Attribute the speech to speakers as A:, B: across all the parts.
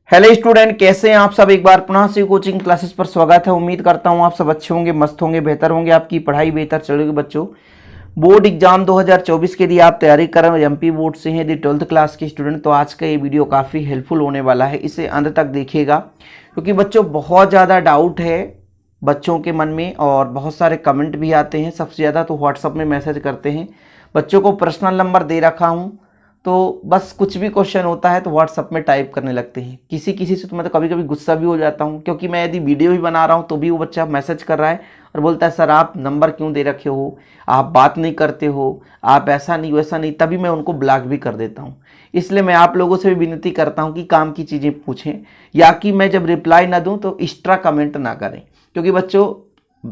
A: Hello student, कैसे हैं आप सब। एक बार पुनः से कोचिंग क्लासेस पर स्वागत है। उम्मीद करता हूं आप सब अच्छे होंगे, मस्त होंगे, बेहतर होंगे, आपकी पढ़ाई बेहतर चलेगी। बच्चों, बोर्ड एग्जाम 2024 के लिए आप तैयारी कर रहे हो, एमपी बोर्ड से हैं, यदि 12th क्लास के स्टूडेंट, तो आज का ये वीडियो काफ़ी हेल्पफुल होने वाला है। इसे अंत तक देखिएगा क्योंकि बच्चों बहुत ज़्यादा डाउट है बच्चों के मन में और बहुत सारे कमेंट भी आते हैं। सबसे ज़्यादा तो व्हाट्सअप में मैसेज करते हैं। बच्चों को पर्सनल नंबर दे रखा हूँ, तो बस कुछ भी क्वेश्चन होता है तो व्हाट्सअप में टाइप करने लगते हैं। किसी से तो मैं तो कभी कभी गुस्सा भी हो जाता हूँ, क्योंकि मैं यदि वीडियो भी बना रहा हूँ तो भी वो बच्चा मैसेज कर रहा है और बोलता है सर आप नंबर क्यों दे रखे हो, आप बात नहीं करते हो, आप ऐसा नहीं वैसा नहीं। तभी मैं उनको ब्लॉक भी कर देता हूँ। इसलिए मैं आप लोगों से भी विनती करता हूँ कि काम की चीज़ें पूछें, या कि मैं जब रिप्लाई ना दूँ तो एक्स्ट्रा कमेंट ना करें, क्योंकि बच्चों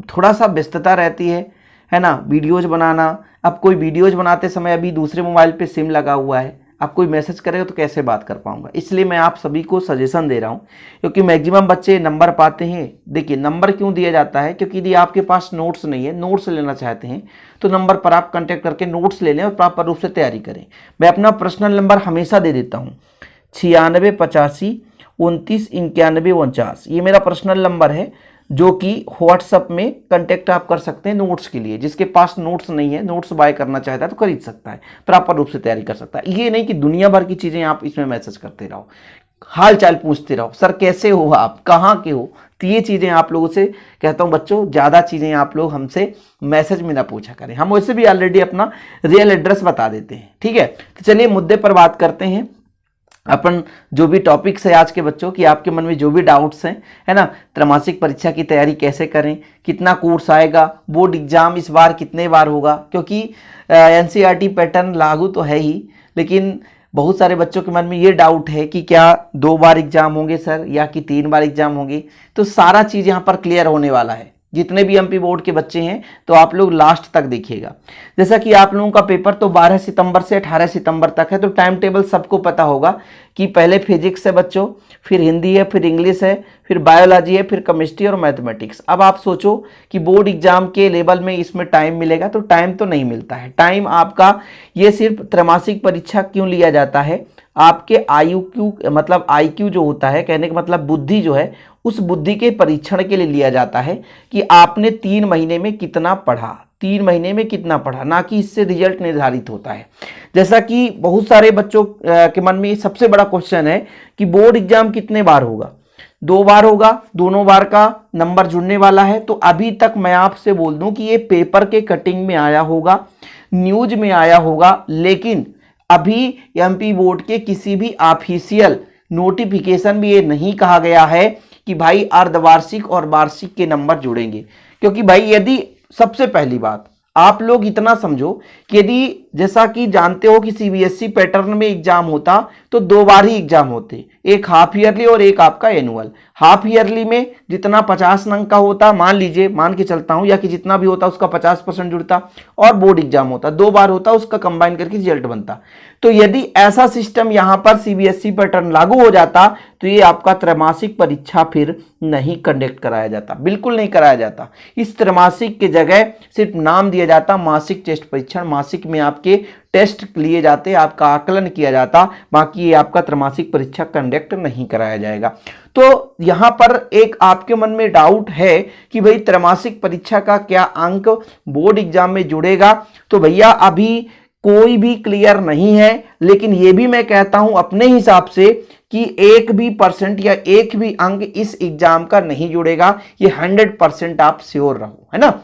A: थोड़ा सा व्यस्तता रहती है ना, वीडियोज़ बनाना। अब कोई वीडियोज़ बनाते समय अभी दूसरे मोबाइल पे सिम लगा हुआ है, अब कोई मैसेज करेगा तो कैसे बात कर पाऊंगा। इसलिए मैं आप सभी को सजेशन दे रहा हूं, क्योंकि मैक्सिमम बच्चे नंबर पाते हैं। देखिए नंबर क्यों दिया जाता है, क्योंकि यदि आपके पास नोट्स नहीं है, नोट्स लेना चाहते हैं तो नंबर पर आप कांटेक्ट करके नोट्स ले लें और प्रॉपर रूप से तैयारी करें। मैं अपना पर्सनल नंबर हमेशा दे देता हूँ, 9685299149। ये मेरा पर्सनल नंबर है, जो कि व्हाट्सअप में कांटेक्ट आप कर सकते हैं नोट्स के लिए। जिसके पास नोट्स नहीं है, नोट्स बाय करना चाहता है तो खरीद सकता है, प्रॉपर रूप से तैयारी कर सकता है। ये नहीं कि दुनिया भर की चीज़ें आप इसमें मैसेज करते रहो, हाल चाल पूछते रहो, सर कैसे हो, आप कहाँ के हो। तो ये चीज़ें आप लोगों से कहता हूँ बच्चों, ज़्यादा चीज़ें आप लोग हमसे मैसेज में ना पूछा करें। हम वैसे भी ऑलरेडी अपना रियल एड्रेस बता देते हैं, ठीक है। तो चलिए मुद्दे पर बात करते हैं। अपन जो भी टॉपिक्स है आज के बच्चों की, आपके मन में जो भी डाउट्स हैं, है ना, त्रैमासिक परीक्षा की तैयारी कैसे करें, कितना कोर्स आएगा, बोर्ड एग्जाम इस बार कितने बार होगा, क्योंकि एनसीईआरटी पैटर्न लागू तो है ही, लेकिन बहुत सारे बच्चों के मन में ये डाउट है कि क्या 2 बार एग्जाम होंगे सर, या कि 3 बार एग्जाम होंगे। तो सारा चीज़ यहाँ पर क्लियर होने वाला है। जितने भी एमपी बोर्ड के बच्चे हैं तो आप लोग लास्ट तक देखिएगा। जैसा कि आप लोगों का पेपर तो 12 सितंबर से 18 सितंबर तक है, तो टाइम टेबल सबको पता होगा कि पहले फिजिक्स है बच्चों, फिर हिंदी है, फिर इंग्लिश है, फिर बायोलॉजी है, फिर केमिस्ट्री और मैथमेटिक्स। अब आप सोचो कि बोर्ड एग्जाम के लेवल में इसमें टाइम मिलेगा, तो टाइम तो नहीं मिलता है। टाइम आपका ये सिर्फ त्रैमासिक परीक्षा क्यों लिया जाता है, आपके IQ मतलब IQ जो होता है, कहने का मतलब बुद्धि जो है, उस बुद्धि के परीक्षण के लिए लिया जाता है कि आपने 3 महीने में कितना पढ़ा, 3 महीने में कितना पढ़ा, ना कि इससे रिजल्ट निर्धारित होता है। जैसा कि बहुत सारे बच्चों के मन में सबसे बड़ा क्वेश्चन है कि बोर्ड एग्जाम कितने बार होगा। 2 बार होगा, दोनों बार का नंबर जुड़ने वाला है। तो अभी तक मैं आपसे बोल दूं कि ये पेपर के कटिंग में आया होगा, न्यूज में आया होगा, लेकिन अभी एमपी बोर्ड के किसी भी ऑफिशियल नोटिफिकेशन में ये नहीं कहा गया है कि भाई अर्धवार्षिक और वार्षिक के नंबर जुड़ेंगे। क्योंकि भाई यदि, सबसे पहली बात आप लोग इतना समझो कि यदि जैसा कि जानते हो कि सीबीएसई पैटर्न में एग्जाम होता तो 2 बार ही एग्जाम होते, एक हाफ ईयरली और एक आपका एनुअल। हाफ ईयरली में जितना 50 अंक का होता, मान लीजिए, मान के चलता हूं, या कि जितना भी होता उसका 50% जुड़ता, और बोर्ड एग्जाम होता 2 बार होता, उसका कंबाइन करके रिजल्ट बनता। तो यदि ऐसा सिस्टम यहां पर सीबीएसई पैटर्न लागू हो जाता तो ये आपका त्रैमासिक परीक्षा फिर नहीं कंडक्ट कराया जाता, बिल्कुल नहीं कराया जाता। इस त्रैमासिक के जगह सिर्फ नाम दिया जाता मासिक टेस्ट परीक्षण। मासिक में आपके टेस्ट लिए जाते, आपका आकलन किया जाता, बाकी ये आपका त्रैमासिक परीक्षा कंडक्ट नहीं कराया जाएगा। तो यहां पर एक आपके मन में डाउट है कि भाई त्रैमासिक परीक्षा का क्या अंक बोर्ड एग्जाम में जुड़ेगा। तो भैया अभी कोई भी क्लियर नहीं है, लेकिन ये भी मैं कहता हूं अपने हिसाब से कि 1% या 1 भी अंक इस एग्जाम का नहीं जुड़ेगा। ये 100% आप श्योर रहो, है ना।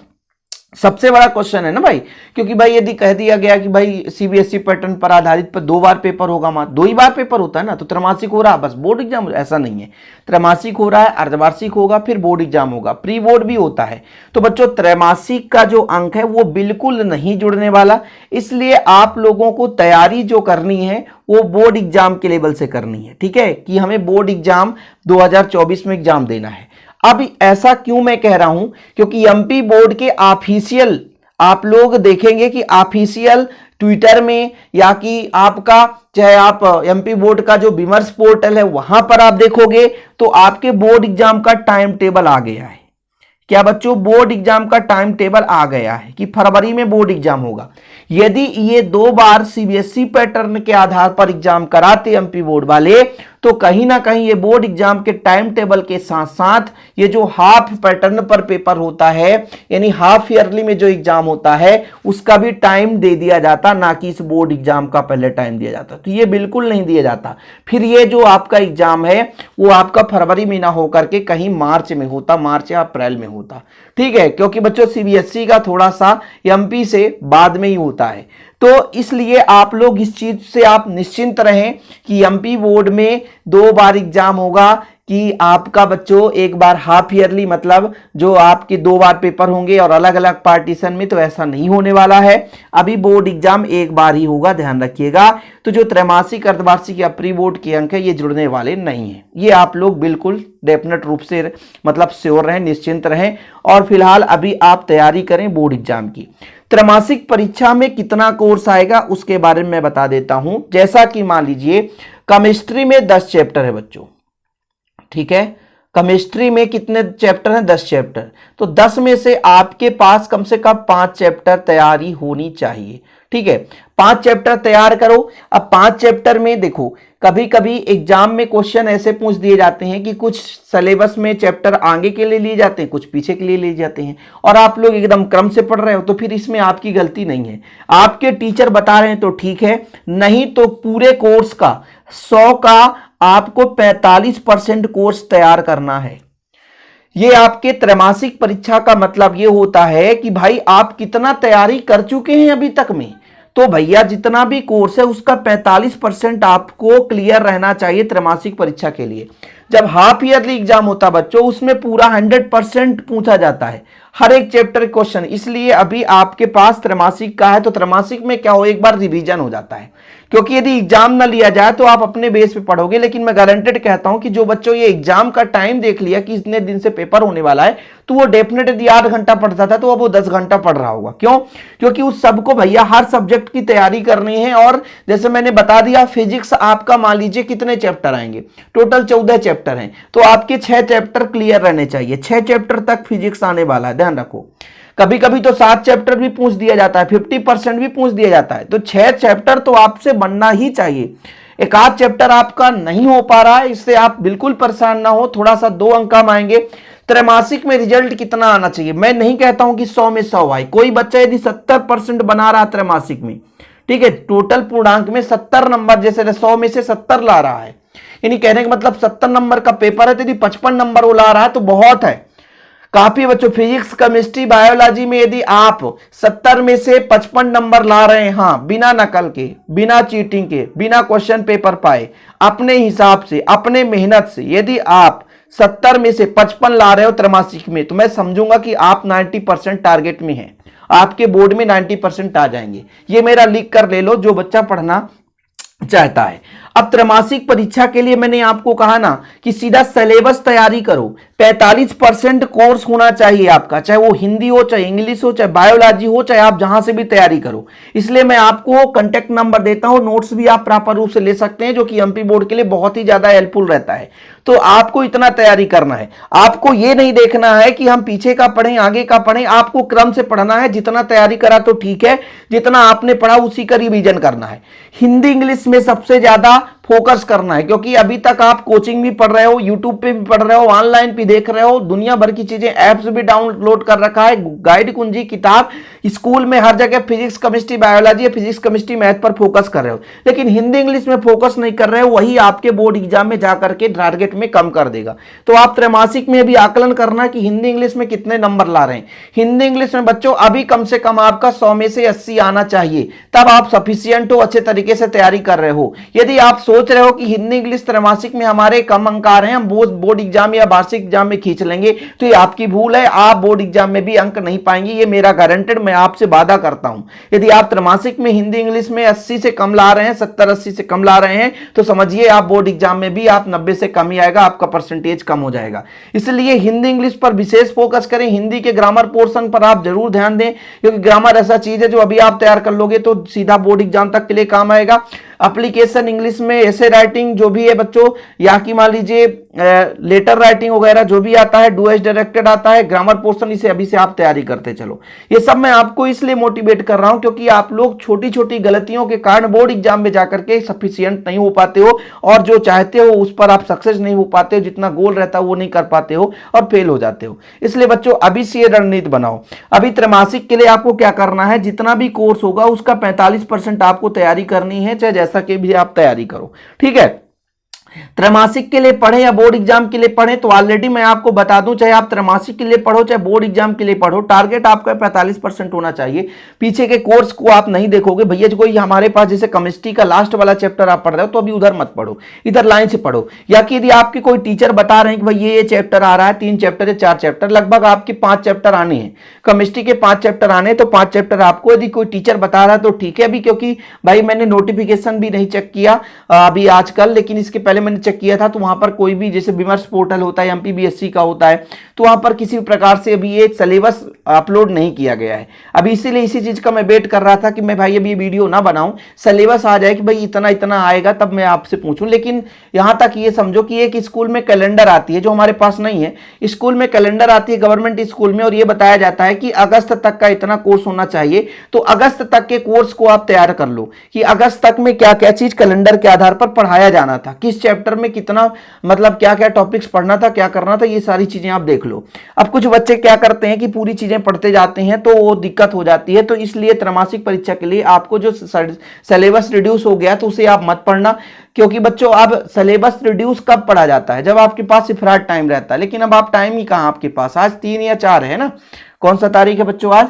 A: सबसे बड़ा क्वेश्चन है ना भाई, क्योंकि भाई यदि कह दिया गया कि भाई सीबीएसई पैटर्न पर आधारित पर 2 बार पेपर होगा, मात्र 2 ही बार पेपर होता है ना, तो त्रैमासिक हो रहा है बस बोर्ड एग्जाम, ऐसा नहीं है। त्रैमासिक हो रहा है, अर्धवार्षिक होगा, फिर बोर्ड एग्जाम होगा, प्री बोर्ड भी होता है। तो बच्चों त्रैमासिक का जो अंक है वो बिल्कुल नहीं जुड़ने वाला। इसलिए आप लोगों को तैयारी जो करनी है वो बोर्ड एग्जाम के लेवल से करनी है, ठीक है, कि हमें बोर्ड एग्जाम 2024 में एग्जाम देना है। अब ऐसा क्यों मैं कह रहा हूं, क्योंकि एमपी बोर्ड के ऑफिशियल आप लोग देखेंगे कि ऑफिशियल ट्विटर में, या कि आपका चाहे आप एमपी बोर्ड का जो विमर्श पोर्टल है वहां पर आप देखोगे तो आपके बोर्ड एग्जाम का टाइम टेबल आ गया है। क्या बच्चों, बोर्ड एग्जाम का टाइम टेबल आ गया है कि फरवरी में बोर्ड एग्जाम होगा। यदि ये 2 बार सीबीएसई पैटर्न के आधार पर एग्जाम कराते एमपी बोर्ड वाले तो कहीं ना कहीं ये बोर्ड एग्जाम के टाइम टेबल के साथ साथ ये जो हाफ पैटर्न पर पेपर होता है, यानी हाफ ईयरली में जो एग्जाम होता है उसका भी टाइम दे दिया जाता, ना कि इस बोर्ड एग्जाम का पहले टाइम दिया जाता। तो ये बिल्कुल नहीं दिया जाता। फिर ये जो आपका एग्जाम है वो आपका फरवरी महीना होकर के कहीं मार्च में होता, मार्च या अप्रैल में होता, ठीक है, क्योंकि बच्चों सीबीएसई का थोड़ा सा एमपी से बाद में ही होता है। तो इसलिए आप लोग इस चीज से आप निश्चिंत रहें कि एमपी बोर्ड में 2 बार एग्जाम होगा, कि आपका बच्चों एक बार हाफ ईयरली मतलब जो आपके 2 बार पेपर होंगे और अलग अलग पार्टीशन में, तो ऐसा नहीं होने वाला है। अभी बोर्ड एग्जाम एक बार ही होगा, ध्यान रखिएगा। तो जो त्रैमासिक, अर्धवार्षिक या प्री बोर्ड के अंक है ये जुड़ने वाले नहीं है। ये आप लोग बिल्कुल डेफिनेट रूप से मतलब श्योर रहें, निश्चिंत रहें। और फिलहाल अभी आप तैयारी करें बोर्ड एग्जाम की। त्रैमासिक परीक्षा में कितना कोर्स आएगा उसके बारे में मैं बता देता हूं। जैसा कि मान लीजिए केमिस्ट्री में 10 चैप्टर है बच्चों, ठीक है, केमिस्ट्री में कितने चैप्टर हैं? 10 चैप्टर। तो 10 में से आपके पास कम से कम 5 चैप्टर तैयारी होनी चाहिए, ठीक है। 5 चैप्टर तैयार करो। अब 5 चैप्टर में देखो, कभी कभी एग्जाम में क्वेश्चन ऐसे पूछ दिए जाते हैं कि कुछ सिलेबस में चैप्टर आगे के लिए लिए जाते हैं, कुछ पीछे के लिए लिए जाते हैं, और आप लोग एकदम क्रम से पढ़ रहे हो, तो फिर इसमें आपकी गलती नहीं है। आपके टीचर बता रहे हैं तो ठीक है, नहीं तो पूरे कोर्स का 100 का आपको 45% कोर्स तैयार करना है। ये आपके त्रैमासिक परीक्षा का मतलब ये होता है कि भाई आप कितना तैयारी कर चुके हैं अभी तक में। तो भैया जितना भी कोर्स है उसका 45% आपको क्लियर रहना चाहिए त्रैमासिक परीक्षा के लिए। जब हाफ ईयरली एग्जाम होता बच्चों, उसमें पूरा 100% पूछा जाता है, हर एक चैप्टर क्वेश्चन। इसलिए अभी आपके पास त्रैमासिक का है, तो त्रैमासिक में क्या हो, एक बार रिवीजन हो जाता है। क्योंकि यदि एग्जाम ना लिया जाए तो आप अपने बेस पे पढ़ोगे, लेकिन मैं गारंटेड कहता हूं कि जो बच्चों ये एग्जाम का टाइम देख लिया कि इतने दिन से पेपर होने वाला है, तो वो डेफिनेट यदि 8 घंटा पढ़ता था तो अब वो 10 घंटा पढ़ रहा होगा। क्यों? क्योंकि उस सबको भैया हर सब्जेक्ट की तैयारी करनी है। और जैसे मैंने बता दिया, फिजिक्स आपका मान लीजिए कितने चैप्टर आएंगे, टोटल 14 चैप्टर हैं, तो आपके 6 चैप्टर क्लियर रहने चाहिए। 6 चैप्टर तक फिजिक्स आने वाला है, ध्यान रखो। कभी कभी तो 7 चैप्टर भी पूछ दिया जाता है, 50% भी पूछ दिया जाता है। तो 6 चैप्टर तो आपसे बनना ही चाहिए। एक आध चैप्टर आपका नहीं हो पा रहा है, इससे आप बिल्कुल परेशान ना हो, थोड़ा सा 2 अंक कम आएंगे। त्रैमासिक में रिजल्ट कितना आना चाहिए? मैं नहीं कहता हूं कि 100 में 100 आए। कोई बच्चा यदि 70% बना रहा है त्रैमासिक में, ठीक है, टोटल पूर्णांक में 70 नंबर, जैसे 100 में से 70 ला रहा है, यानी कहने का मतलब 70 नंबर का पेपर है, तो यदि 55 नंबर वो ला रहा है तो बहुत है, काफी बच्चों। फिजिक्स, केमिस्ट्री, बायोलॉजी में यदि आप 70 में से 55 नंबर ला रहे हैं, हाँ, बिना नकल के, बिना चीटिंग के, बिना क्वेश्चन पेपर पाए, अपने हिसाब से, अपने मेहनत से, यदि आप 70 में से 55 ला रहे हो त्रैमासिक में, तो मैं समझूंगा कि आप 90% टारगेट में हैं। आपके बोर्ड में 90% आ जाएंगे। ये मेरा लिख कर ले लो, जो बच्चा पढ़ना चाहता है। अब त्रैमासिक परीक्षा के लिए मैंने आपको कहा ना कि सीधा सिलेबस तैयारी करो। 45% कोर्स होना चाहिए आपका, चाहे वो हिंदी हो, चाहे इंग्लिश हो, चाहे बायोलॉजी हो, चाहे आप जहां से भी तैयारी करो। इसलिए मैं आपको कांटेक्ट नंबर देता हूं, नोट्स भी आप प्रॉपर रूप से ले सकते हैं, जो कि एमपी बोर्ड के लिए बहुत ही ज्यादा हेल्पफुल रहता है। तो आपको इतना तैयारी करना है। आपको ये नहीं देखना है कि हम पीछे का पढ़ें, आगे का पढ़ें, आपको क्रम से पढ़ना है। जितना तैयारी करा तो ठीक है, जितना आपने पढ़ा उसी का रिवीजन करना है। हिंदी इंग्लिश में सबसे ज्यादा फोकस करना है, क्योंकि अभी तक आप कोचिंग भी पढ़ रहे हो, यूट्यूब पे भी पढ़ रहे हो, ऑनलाइन भी देख रहे हो, दुनिया भर की चीजें, एप्स भी डाउनलोड कर रखा है, गाइड कुंजी, किताब, स्कूल में हर जगह physics chemistry biology, physics chemistry math पर फोकस कर रहे हो, लेकिन हिंदी इंग्लिश में फोकस नहीं कर रहे हो। वही आपके बोर्ड एग्जाम में जाकर के टारगेट में कम कर देगा। तो आप त्रैमासिक में भी आकलन करना कि हिंदी इंग्लिश में कितने नंबर ला रहे हैं। हिंदी इंग्लिश में बच्चों अभी कम से कम आपका 100 में से 80 आना चाहिए, तब आप सफिशियंट हो, अच्छे तरीके से तैयारी कर रहे हो। यदि आप सोच रहे हो कि हिंदी इंग्लिश त्रैमासिक में हमारे कम अंक आ रहे हैं, हम बोर्ड एग्जाम या वार्षिक एग्जाम में खींच लेंगे, तो ये आपकी भूल है। आप बोर्ड एग्जाम में भी अंक नहीं पाएंगे, ये मेरा गारंटेड, मैं आपसे वादा करता हूं। यदि आप त्रैमासिक में हिंदी इंग्लिश में 80 से कम ला रहे हैं, 70-80 से कम ला रहे हैं, तो समझिए आप बोर्ड एग्जाम में भी आप 90 से कम ही आएगा, आपका परसेंटेज कम हो जाएगा। इसलिए हिंदी इंग्लिश पर विशेष फोकस करें। हिंदी के ग्रामर पोर्शन पर आप जरूर ध्यान दें, क्योंकि ग्रामर ऐसा चीज है जो अभी आप तैयार कर लोगे तो सीधा बोर्ड एग्जाम तक के लिए काम आएगा। एप्लीकेशन इंग्लिश में ऐसे राइटिंग जो भी है बच्चों, या कि मान लीजिए लेटर राइटिंग वगैरह जो भी आता है, डू एज डायरेक्टेड आता है, ग्रामर पोर्शन, इसे अभी से आप तैयारी करते चलो। ये सब मैं आपको इसलिए मोटिवेट कर रहा हूं क्योंकि आप लोग छोटी छोटी गलतियों के कारण बोर्ड एग्जाम में जाकर के सफिशियंट नहीं हो पाते हो और जो चाहते हो उस पर आप सक्सेस नहीं हो पाते हो, जितना गोल रहता है वो नहीं कर पाते हो और फेल हो जाते हो। इसलिए बच्चों अभी से ये रणनीति बनाओ। अभी त्रैमासिक के लिए आपको क्या करना है, जितना भी कोर्स होगा उसका 45% आपको तैयारी करनी है, चाहे जैसा कि भी आप तैयारी करो, ठीक है। त्रैमासिक के लिए पढ़े या बोर्ड एग्जाम के लिए पढ़े तो ऑलरेडी मैं आपको बता दूं, चाहे आप त्रैमासिक के लिए पढ़ो चाहे बोर्ड एग्जाम के लिए पढ़ो, टारगेट आपका 45% होना चाहिए। पीछे के कोर्स को आप नहीं देखोगे भैया, जो कोई हमारे पास जैसे केमिस्ट्री का लास्ट वाला चैप्टर आप पढ़ रहे हो तो अभी उधर मत पढ़ो, इधर लाइन से पढ़ो। या कि यदि आपके कोई टीचर बता रहे हैं कि भाई ये चैप्टर आ रहा है, 3 चैप्टर या 4 चैप्टर, लगभग आपके 5 चैप्टर आने हैं, केमिस्ट्री के 5 चैप्टर आने, तो 5 चैप्टर आपको यदि कोई टीचर बता रहा है तो ठीक है। अभी क्योंकि भाई मैंने नोटिफिकेशन भी नहीं चेक किया अभी आजकल, लेकिन इसके पहले मैंने चेक किया था तो वहां पर कोई भी जैसे विमर्श पोर्टल होता है, एमपीबीएससी का होता है, तो वहां पर किसी प्रकार से अभी ये सिलेबस अपलोड नहीं किया गया है अभी। इसीलिए इसी चीज का मैं वेट कर रहा था कि मैं भाई अभी वीडियो ना बनाऊं, सिलेबस आ जाए कि भाई इतना इतना आएगा तब मैं आपसे पूछूं। लेकिन यहां तक ये समझो कि एक स्कूल में कैलेंडर आती है जो हमारे पास नहीं है, स्कूल में कैलेंडर आती है गवर्नमेंट स्कूल में, और ये बताया जाता है कि अगस्त तक का इतना कोर्स होना चाहिए। तो अगस्त तक के कोर्स को आप तैयार कर लो कि अगस्त तक में क्या क्या चीज कैलेंडर के आधार पर पढ़ाया जाना था, किस चैप्टर में कितना, मतलब क्या क्या टॉपिक्स पढ़ना था, क्या करना था, ये सारी चीजें आप देख लो। अब कुछ बच्चे क्या करते हैं कि पूरी चीजें पढ़ते जाते हैं तो वो दिक्कत हो जाती है। तो इसलिए त्रैमासिक परीक्षा के लिए आपको जो सिलेबस रिड्यूस हो गया तो उसे आप मत पढ़ना, क्योंकि बच्चों अब सिलेबस रिड्यूस कब पढ़ा जाता है, जब आपके पास इफराट टाइम रहता है। लेकिन अब आप टाइम ही कहां आपके पास, आज 3 या 4 है ना, कौन सा तारीख है बच्चों, आज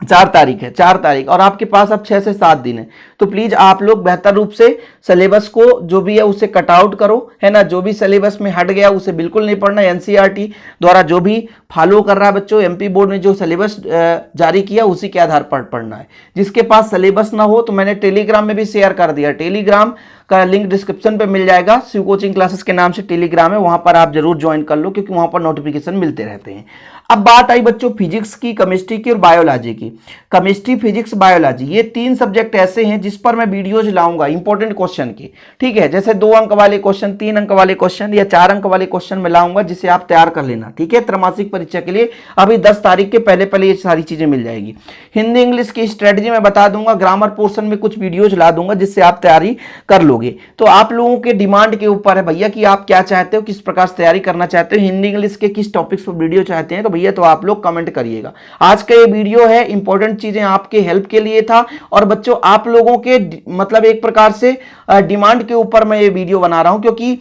A: 4 तारीख है, 4 तारीख, और आपके पास अब 6 से 7 दिन है। तो प्लीज आप लोग बेहतर रूप से सिलेबस को जो भी है उसे कट आउट करो, है ना। जो भी सिलेबस में हट गया उसे बिल्कुल नहीं पढ़ना। एनसीईआरटी द्वारा जो भी फॉलो कर रहा है बच्चों, एमपी बोर्ड ने जो सिलेबस जारी किया उसी के आधार पर पढ़ना है। जिसके पास सिलेबस ना हो तो मैंने टेलीग्राम में भी शेयर कर दिया, टेलीग्राम का लिंक डिस्क्रिप्शन पे मिल जाएगा, शिव कोचिंग क्लासेस के नाम से टेलीग्राम है, वहां पर आप जरूर ज्वाइन कर लो क्योंकि वहां पर नोटिफिकेशन मिलते रहते हैं। अब बात आई बच्चों फिजिक्स की, केमिस्ट्री की और बायोलॉजी की। केमिस्ट्री, फिजिक्स, बायोलॉजी, ये 3 सब्जेक्ट ऐसे हैं जिस पर मैं वीडियोज लाऊंगा इंपॉर्टेंट क्वेश्चन की, ठीक है। जैसे 2 अंक वाले क्वेश्चन, 3 अंक वाले क्वेश्चन या 4 अंक वाले क्वेश्चन में लाऊंगा, जिसे आप तैयार कर लेना, ठीक है। त्रैमासिक परीक्षा के लिए अभी 10 तारीख के पहले पहले ये सारी चीजें मिल जाएगी। हिंदी इंग्लिश की स्ट्रेटजी में बता दूंगा, ग्रामर पोर्शन में कुछ वीडियोज ला दूंगा जिससे आप तैयारी कर लोगे। तो आप लोगों के डिमांड के ऊपर है भैया कि आप क्या चाहते हो, किस प्रकार से तैयारी करना चाहते हो, हिंदी इंग्लिश के किस टॉपिक्स पर वीडियो चाहते हैं, तो भैया तो आप लोग कमेंट करिएगा। आज का ये वीडियो है इंपॉर्टेंट चीजें आपके हेल्प के लिए था, और बच्चों आप लोगों के मतलब एक प्रकार से डिमांड के ऊपर मैं ये वीडियो बना रहा हूं, क्योंकि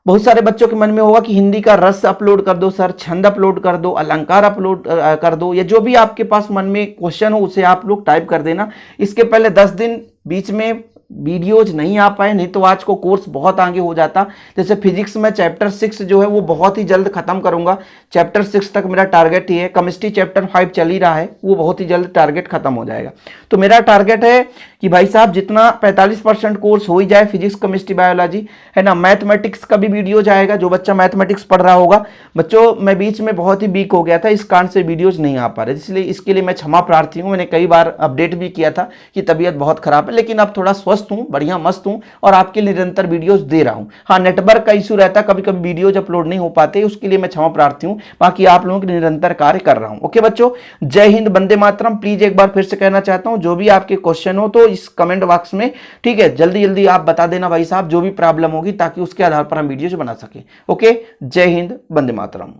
A: बहुत सारे बच्चों के मन में होगा कि हिंदी का रस अपलोड कर दो सर, छंद अपलोड कर दो, अलंकार अपलोड कर दो, या जो भी आपके पास मन में क्वेश्चन हो उसे आप लोग टाइप कर देना। इसके पहले 10 दिन बीच में वीडियोज नहीं आ पाए, नहीं तो आज को कोर्स बहुत आगे हो जाता। जैसे फिजिक्स में चैप्टर 6 जो है वो बहुत ही जल्द खत्म करूंगा, चैप्टर 6 तक मेरा टारगेट ही है। केमिस्ट्री चैप्टर 5 चल ही रहा है, वो बहुत ही जल्द टारगेट खत्म हो जाएगा। तो मेरा टारगेट है कि भाई साहब जितना 45% कोर्स हो ही जाए, फिजिक्स, केमिस्ट्री, बायोलॉजी, है ना। मैथमेटिक्स का भी वीडियो जाएगा, जो बच्चा मैथमेटिक्स पढ़ रहा होगा। बच्चों मैं बीच में बहुत ही वीक हो गया था, इस कारण से वीडियोज नहीं आ पा रहे, इसलिए इसके लिए मैं क्षमा प्रार्थी हूँ। मैंने कई बार अपडेट भी किया था कि तबीयत बहुत खराब है, लेकिन अब थोड़ा स्वस्थ हूं, बढ़िया मस्त हूं, और आपके लिए निरंतर वीडियोस दे रहा हूं। हाँ, नेटवर्क का इशू रहता है, कभी कभी वीडियोज अपलोड नहीं हो पाते, उसके लिए मैं क्षमा प्रार्थी हूं। बाकी आप लोगों के निरंतर कार्य कर रहा हूं। ओके बच्चों, जय हिंद, वंदे मातरम। प्लीज एक बार फिर से कहना चाहता हूं, जो भी आपके क्वेश्चन हो तो इस कमेंट बॉक्स में, ठीक है, जल्दी जल्दी आप बता देना भाई साहब, जो भी प्रॉब्लम होगी, ताकि उसके आधार पर हम वीडियोज बना सके। ओके, जय हिंद, वंदे मातरम।